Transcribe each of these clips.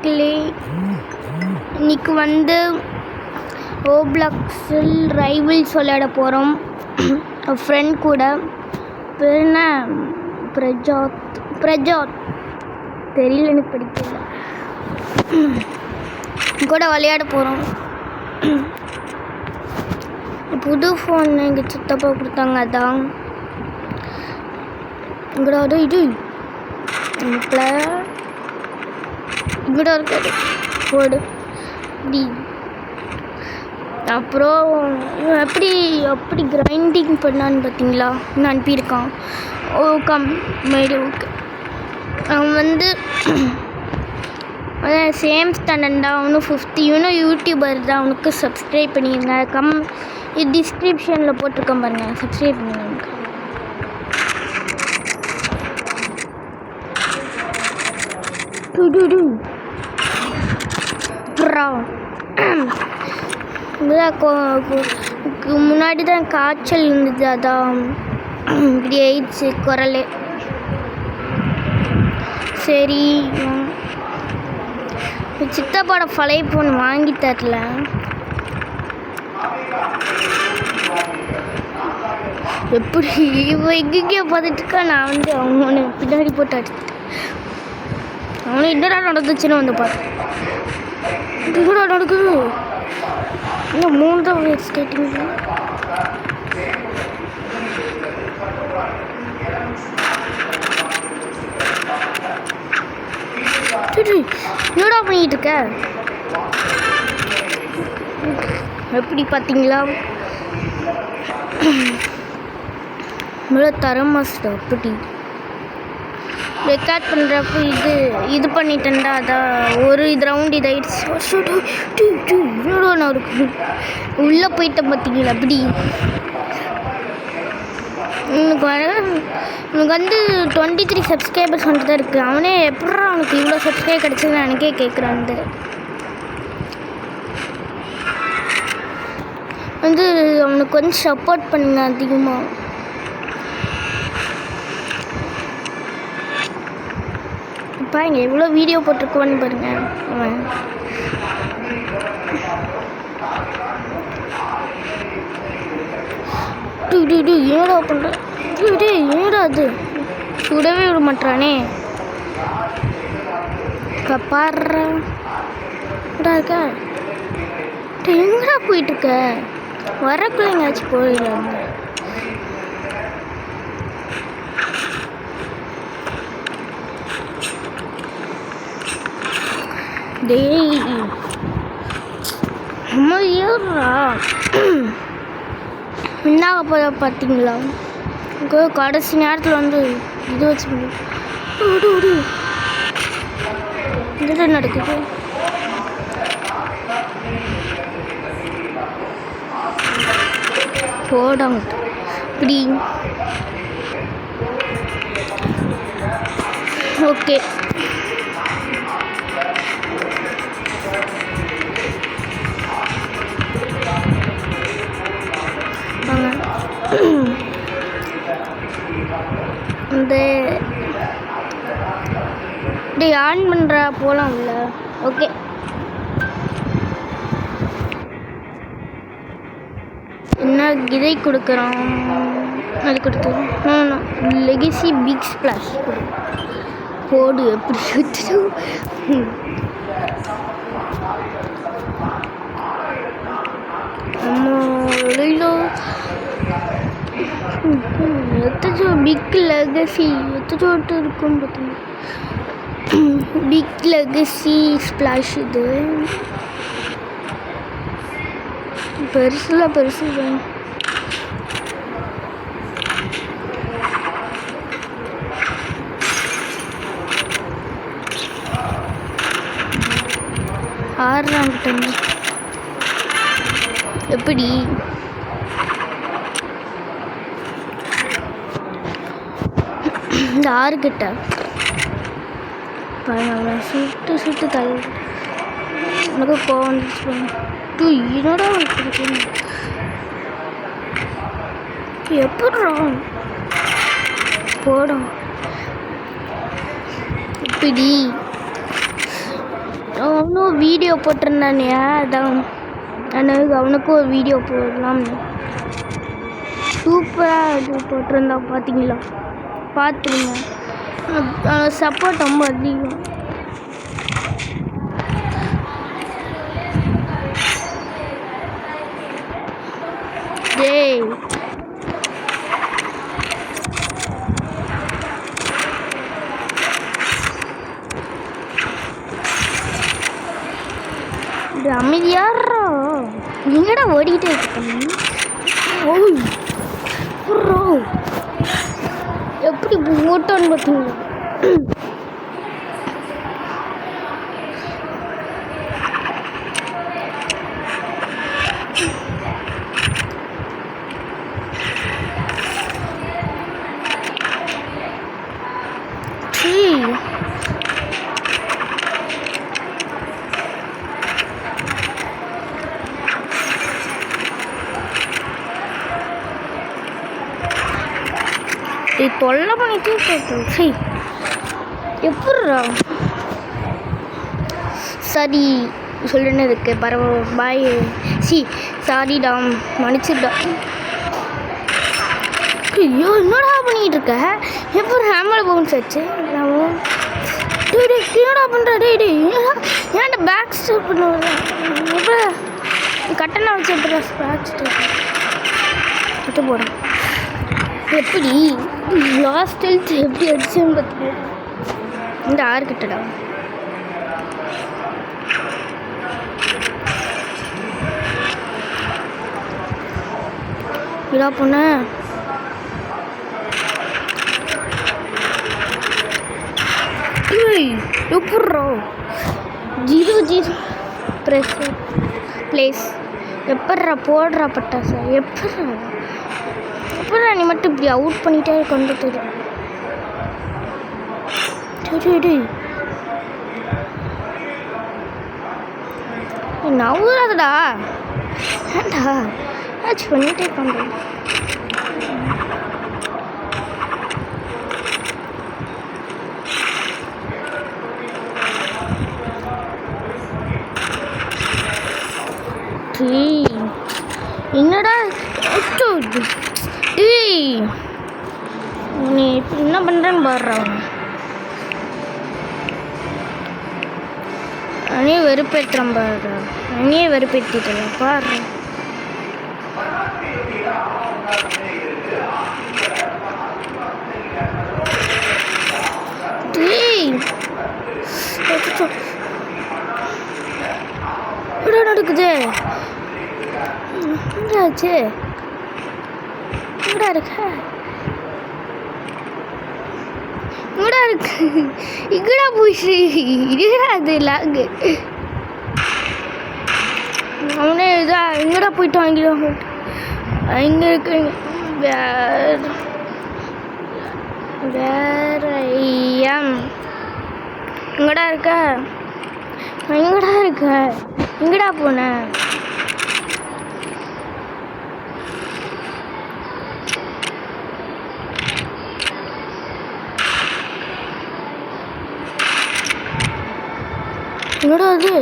மக்களே, இன்னைக்கு வந்து ரோப்ளாக்ஸில் ரைவல்ஸ் விளையாட போகிறோம். ஃப்ரெண்ட் கூட. பேர் என்ன? பிரஜாத் தெரியல, எனக்கு படிக்கல. கூட விளையாட போகிறோம். புது ஃபோன் எங்கள் சித்தப்பா கொடுத்தாங்க, அதான் இங்கடா இது இங்கடா இருக்காது போடு இப்படி. அப்புறம் எப்படி கிரைண்டிங் பண்ணான்னு பார்த்தீங்களா? இன்னும் அனுப்பியிருக்கான். மேரி ஓகே. அவன் வந்து சேம் ஸ்டாண்டர்ட் தான். அவனும் 50. இவனும் யூடியூபர் தான். அவனுக்கு சப்ஸ்கிரைப் பண்ணிடுங்க. இது டிஸ்கிரிப்ஷனில் போட்டிருக்கேன் பாருங்கள், சப்ஸ்கிரைப் பண்ணுங்க. முன்னாடி தான் காய்ச்சல் இருந்தது, அதான் இப்படி ஆயிடுச்சு குரல். சரி, சித்தப்பாட பழைய ஃபோன் வாங்கி தரல. எப்படி இவன் எங்கேயோ பார்த்துட்டு இருக்கா. நான் வந்து அவனை பின்னாடி போட்டு அடிச்சுட்டேன். அவனு என்னடா நடந்துச்சுன்னு வந்து பார்த்தேன். என்னடா நடக்குது? இன்னும் 3 தான் ஸ்கேட்டிங். என்னடா பண்ணிட்டு இருக்க? எப்படி பார்த்தீங்களா? தரமாஸ்டா அப்படி ரெக்கார்ட் பண்ணுறப்போ இது பண்ணிட்டேன்டா. அதான் ஒரு ரவுண்ட் இதாகிடுச்சு. நான் இருக்கு உள்ளே போயிட்டேன் பார்த்தீங்களா? அப்படி எனக்கு வந்து 23 சப்ஸ்கிரைபர்ஸ் வந்துட்டு தான் இருக்குது. அவனே எப்படா அவனுக்கு இவ்வளோ சப்ஸ்கிரைப் கிடச்சதுன்னு எனக்கே கேட்குறான். வந்து அவனுக்கு வந்து சப்போர்ட் பண்ணுங்க அதிகமாக. பாருங்க எவ்வளோ வீடியோ போட்டிருக்கோன்னு பாருங்க. அவன் ஏடா பண்ணுற? ஏடா அது சுடவே விட மாட்டானே. பாடுறா இருக்கா? எங்கடா போயிட்டுருக்க? வரக்குள்ள எங்கேயாச்சும் போயிடலாம். டேய் அம்மா ஏறா என்னாக போய் பார்த்தீங்களா? கடைசி நேரத்தில் வந்து இது வச்சு இது நடக்குது. போடாங்க இப்படி. ஓகே, இந்த ஆன் பண்ணுற போகலாம்ல. ஓகே, என்ன இதை கொடுக்குறோம்? அது கொடுத்து லெகசி பிக் ஸ்பிளாஷ் போடு. எப்படி சுற்று எத்தச்சோ பிக் லெகசி எத்தச்சோட்டு இருக்கும் பார்த்தீங்கன்னா. பிக் லெகசி ஸ்பிளாஷ் இது பெருசு தான். ஆடுறாங்க எப்படி? இந்த 6 கிட்ட சுட்டு தள்ளி எனக்கு கோவம் வந்துச்சு. என்னடா எப்படி போடும் இப்படி அவனும் வீடியோ போட்டிருந்தானே, அதான் அவனுக்கும் ஒரு வீடியோ போடலாம்னு. சூப்பராக இது போட்டிருந்தா பார்த்தீங்களா? பார்த்துருங்க. சப்போர்ட் ரொம்ப அதிகம். டேய் அமைதியாரோ, எங்கடா ஓடிக்கிட்டே இருக்க? எப்படி ஓட்டோன்னு பார்த்தீங்களா? தொல்லை பண்ணிட்டே போட்டோம். எப்பட்றா? சரி சொல்லுனதுக்கு பரவாயில்ல, பாய். சாரிடா, மன்னிச்சிடா. ஐயோ, என்னடா பண்ணிக்கிட்டு இருக்க? எப்போ ஹேமர் பவுன்ஸ் ஆச்சு? என்னடா பண்ணுற? ஏன்டா பேக் ஸ்டெப் பண்ணுவேன்? எப்போ கட்டணம் வச்சு எப்படா பேக் ஸ்டெப் விட்டு போகிறேன்? எப்படி லாஸ்ட் ஹெல்த் எப்படி அடிச்சேன்னு பார்த்து இந்த 6 கிட்டடா. இதா பொண்ண எப்பட்றா 0 பிளேஸ் எப்பட்றா போடுறா பட்டாசா? எப்பட்றா நீ மட்டும் இப்படி அவுட் பண்ணிட்டே கொண்டு தெரியும். சரி நவுறாதடா, ஏண்டா ஆச்சு பண்ணிட்டே கொண்டு. என்னடா நீ என்ன பண்ணுறேன்னு பாடுறான். அனையே வெறுப்பேற்றுறான் பாடுறா. அனையே வெறுப்பேற்றிட்டேன் பாடுற. என்ன நடக்குது? என்னாச்சு? எங்கடா இருக்கு? இங்கடா போயிடுச்சு. இதுடா அது லாகு. அவனே இதா எங்கடா போயிட்டு வாங்கிடுவாங்க. இங்கே இருக்கு. வேற எங்கடா இருக்க? எங்கடா போன? என்னடா அது?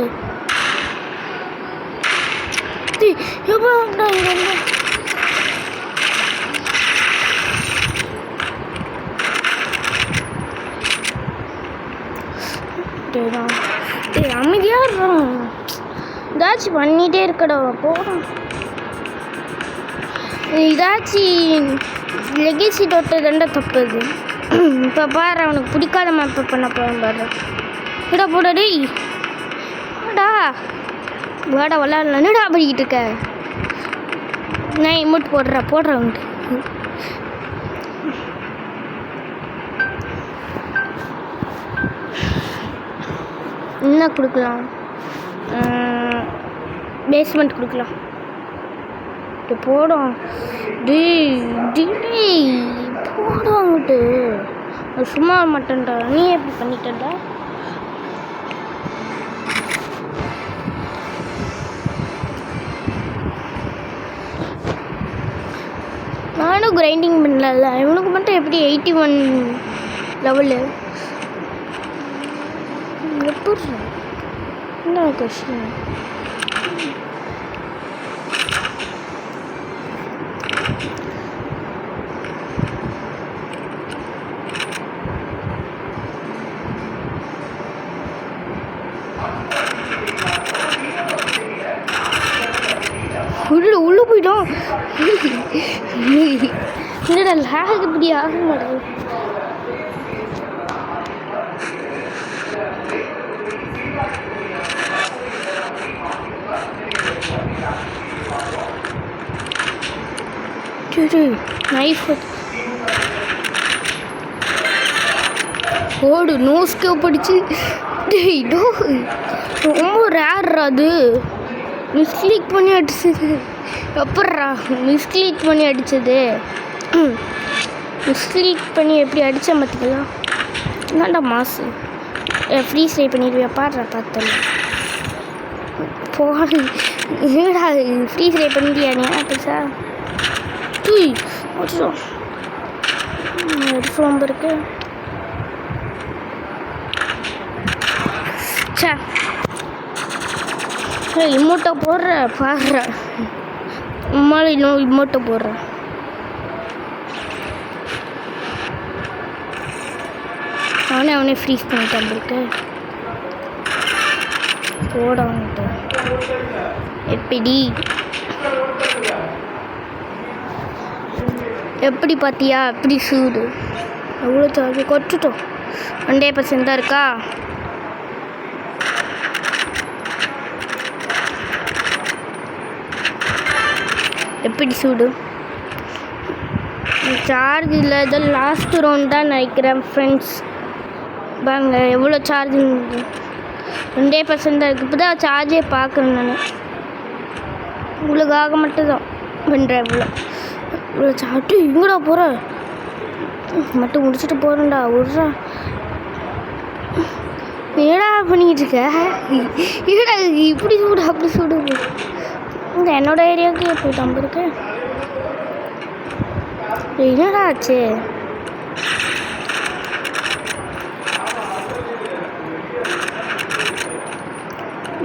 எப்படா இங்க அமைதியா இருக்கும். ஏதாச்சும் பண்ணிட்டே இருக்கடா. போடும் ஏதாச்சும் லெகேசி டோட்டல் ரெண்டா தப்புது. இப்போ பாரு, அவனுக்கு பிடிக்காத மேப்பை பண்ண போகிறேன் பாரு. இடா போடா டேய், வாடா வாடா விளாட்லாம். என்னடா பண்ணிக்கிட்டு இருக்க? நான் இமோட் போடுறேன் வந்துட்டு. என்ன கொடுக்கலாம்? பேஸ்மெண்ட் கொடுக்கலாம். போடும் போடும் அங்கிட்டு. சும்மா மாட்டேன்டா. நீ எப்படி பண்ணிட்டா? நானும் கிரைண்டிங் பண்ணல. இவனுக்கு மட்டும் எப்படி 81 லெவலு? எப்படி என்ன கொஸ்டின்? உள்ள போயிட்டோம். என்னடா லேக் இப்படி ஆக மாட்டேங்குது. நைஃப் ஓடு நோஸ்க்கு படிச்சு ரொம்ப ரேர் அது. மிஸ்கிளிக் பண்ணி அடிச்சது எப்பட்றா? மிஸ்கிளிக் பண்ணி அடித்தது மிஸ்கிளிக் பண்ணி எப்படி அடித்தேன் பார்த்துக்கலாம். என்னடா மாசு ஃப்ரீஸ் ட்ரை பண்ணிடுவியா? பாடுறா பார்த்தேன் போடு. என்னடா ஃப்ரீஸ் ட்ரை பண்ணிட்டியா நீ? பெருசா ரொம்ப இருக்கு. இமோட்டோ போடுற பாடுற உம்மால இன்னும் இமோட்டோ போடுற. அவனே ஃப்ரீஸ் பண்ணிட்டான் இருக்கு. போட வந்துட்டேன் எப்படி பார்த்தியா? எப்படி சூடு அவ்வளோ சார்ஜ் கொட்டுட்டோம். 1% தான் இருக்கா? எப்படி சூடு? சார்ஜ் இல்லை. இதில் லாஸ்ட் ரவுண்ட் தான் நினைக்கிறேன் ஃப்ரெண்ட்ஸ். பாருங்க எவ்வளோ சார்ஜ் 2% தான் இருக்குது. இப்போ தான் சார்ஜே பார்க்குறேன் நான். உங்களுக்காக மட்டும்தான் பண்ணுறேன். இவ்வளோ சாப்பிட்டு இங்கடா போகிற மட்டும் முடிச்சுட்டு போகிறேன்டா. விட்றா ஏடா பண்ணிக்கிட்டு இருக்க? ஏடா இப்படி சூடு அப்படி சூடு. இந்த என்னோட ஏரியாவுக்கு போயிட்டு அம்பிருக்கு. என்னடா ஆச்சு?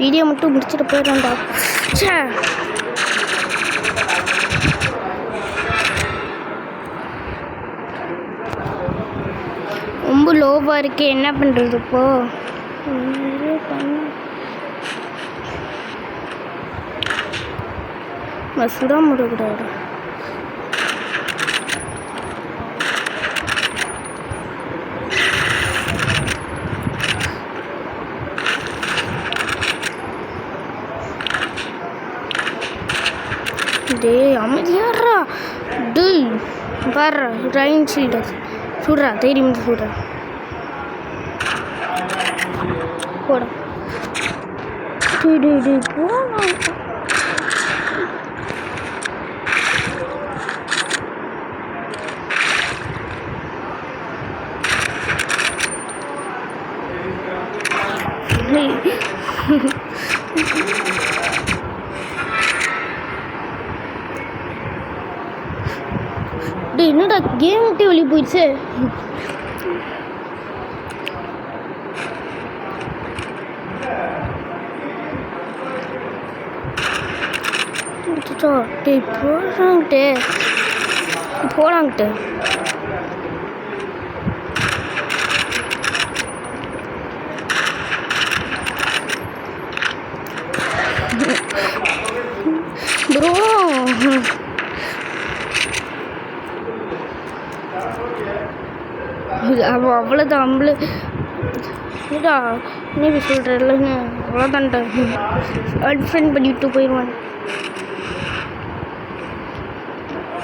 வீடியோ மட்டும் முடிச்சுட்டு போயிடலாம்டா. சே ரொம்ப லோவாக இருக்கு. என்ன பண்ணுறது இப்போ? சுடா முடிக்கூடாது. டேய் அமைதியாடுறா. டேய் பாரு ரைன் ஷீல்டு சுடுறா. தைரியம் சுடுறா. போட போடா. என்னடா கேம் விட்டு வெளியே போயிடுச்சு. போடாங்கிட்டு ப்ரோ. அவ்வளோதான். இதா நீ சொல்கிறல்ல அவ்வளோதான்டா. அன்ஃப்ரெண்ட் பண்ணிவிட்டு போயிடுவான்.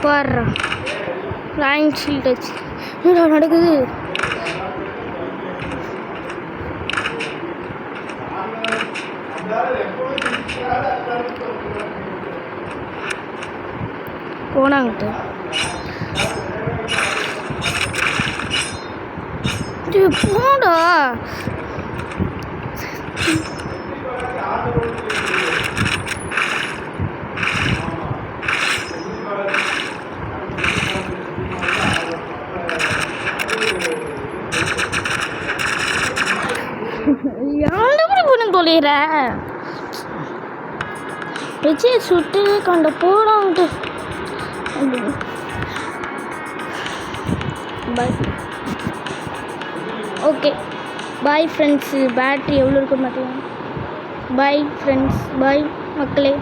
பாடுறா ரைன் ஷீல்டு வச்சு என்னடா நடக்குது? போனாங்கிட்ட போடா. யாரும் பண்ண தொலைற வச்சு சுட்டு கண்ட போடான்ட்டு. Bye. Okay bye friends. Battery எவ்வளோ இருக்குன்னு பார்த்தீங்கன்னா பாய் ஃப்ரெண்ட்ஸ், பாய் மக்களே.